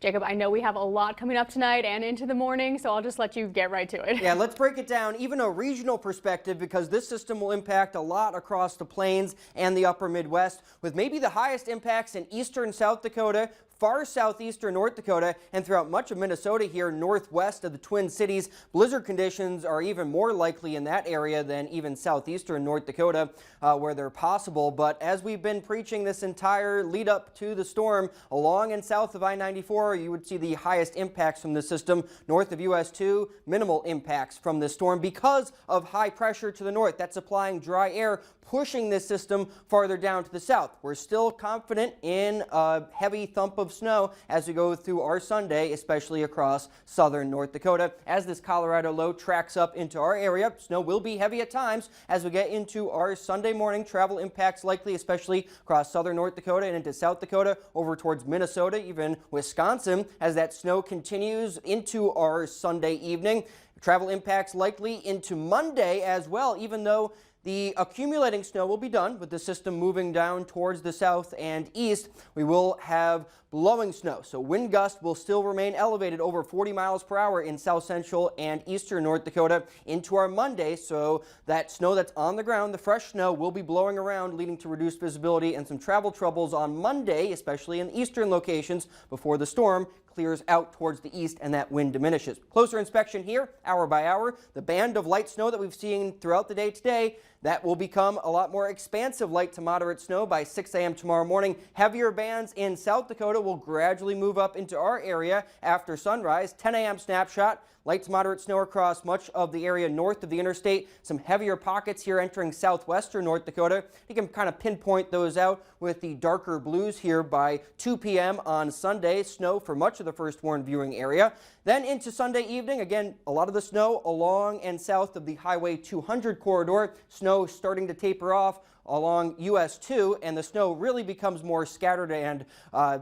Jacob, I know we have a lot coming up tonight and into the morning, so I'll just let you get right to it. Yeah, let's break it down, even a regional perspective, because this system will impact a lot across the plains and the upper Midwest, with maybe the highest impacts in eastern South Dakota, far southeastern North Dakota, and throughout much of Minnesota here northwest of the Twin Cities. Blizzard conditions are even more likely in that area than even southeastern North Dakota, where they're possible. But as we've been preaching this entire lead up to the storm, along and south of I-94, you would see the highest impacts from the system. North of US 2, minimal impacts from this storm because of high pressure to the north. That's supplying dry air, pushing this system farther down to the south. We're still confident in a heavy thump of snow as we go through our Sunday, especially across southern North Dakota. As this Colorado low tracks up into our area, snow will be heavy at times as we get into our Sunday morning. Travel impacts likely, especially across southern North Dakota and into South Dakota, over towards Minnesota, even Wisconsin, as that snow continues into our Sunday evening. Travel impacts likely into Monday as well, even though the accumulating snow will be done with the system moving down towards the south and east. We will have blowing snow, so wind gusts will still remain elevated over 40 miles per hour in south central and eastern North Dakota into our Monday. So that snow that's on the ground, the fresh snow, will be blowing around, leading to reduced visibility and some travel troubles on Monday, especially in eastern locations, before the storm clears out towards the east and that wind diminishes. Closer inspection here, hour by hour. The band of light snow that we've seen throughout the day today, that will become a lot more expansive light to moderate snow by 6 a.m. tomorrow morning. Heavier bands in South Dakota will gradually move up into our area after sunrise. 10 a.m. snapshot. Light to moderate snow across much of the area north of the interstate. Some heavier pockets here entering southwestern North Dakota. You can kind of pinpoint those out with the darker blues here by 2 p.m. on Sunday. Snow for much of the first warn viewing area. Then into Sunday evening, again, a lot of the snow along and south of the Highway 200 corridor. Snow starting to taper off along US 2, and the snow really becomes more scattered and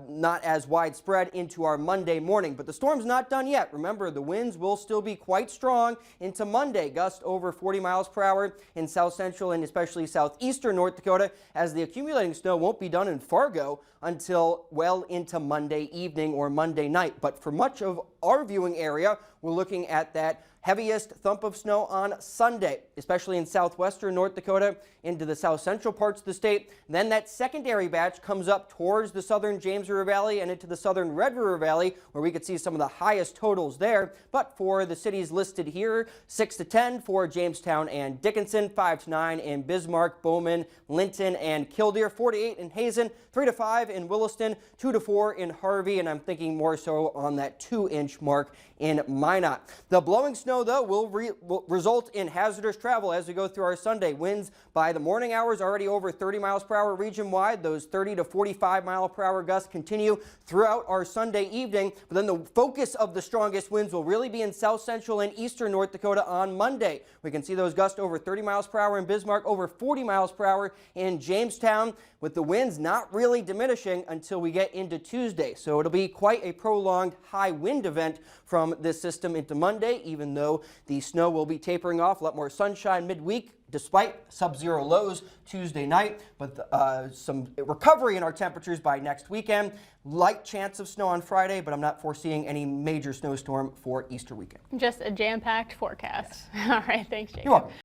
not as widespread into our Monday morning. But the storm's not done yet. Remember, the winds will still be quite strong into Monday. Gusts over 40 miles per hour in south central and especially southeastern North Dakota, as the accumulating snow won't be done in Fargo until well into Monday evening or Monday night. But for much of our viewing area, we're looking at that heaviest thump of snow on Sunday, especially in southwestern North Dakota into the south central parts of the state. Then that secondary batch comes up towards the southern James River Valley and into the southern Red River Valley, where we could see some of the highest totals there. But for the cities listed here, 6 to 10 for Jamestown and Dickinson, 5 to 9 in Bismarck, Bowman, Linton, and Killdeer, 4 to 8 in Hazen, 3 to 5 in Williston, 2 to 4 in Harvey, and I'm thinking more so on that 2-inch mark in Minot. The blowing snow, though, will result in hazardous travel as we go through our Sunday. Winds by the morning hours already over 30 miles per hour region-wide. Those 30 to 45 mile per hour gusts continue throughout our Sunday evening. But then the focus of the strongest winds will really be in south central and eastern North Dakota on Monday. We can see those gusts over 30 miles per hour in Bismarck, over 40 miles per hour in Jamestown, with the winds not really diminishing until we get into Tuesday. So it'll be quite a prolonged high wind event from this system into Monday, even though the snow will be tapering off. A lot more sunshine midweek despite sub-zero lows Tuesday night, but some recovery in our temperatures by next weekend. Light chance of snow on Friday, but I'm not foreseeing any major snowstorm for Easter weekend. Just a jam-packed forecast. Yes. All right, thanks, Jacob. You're welcome.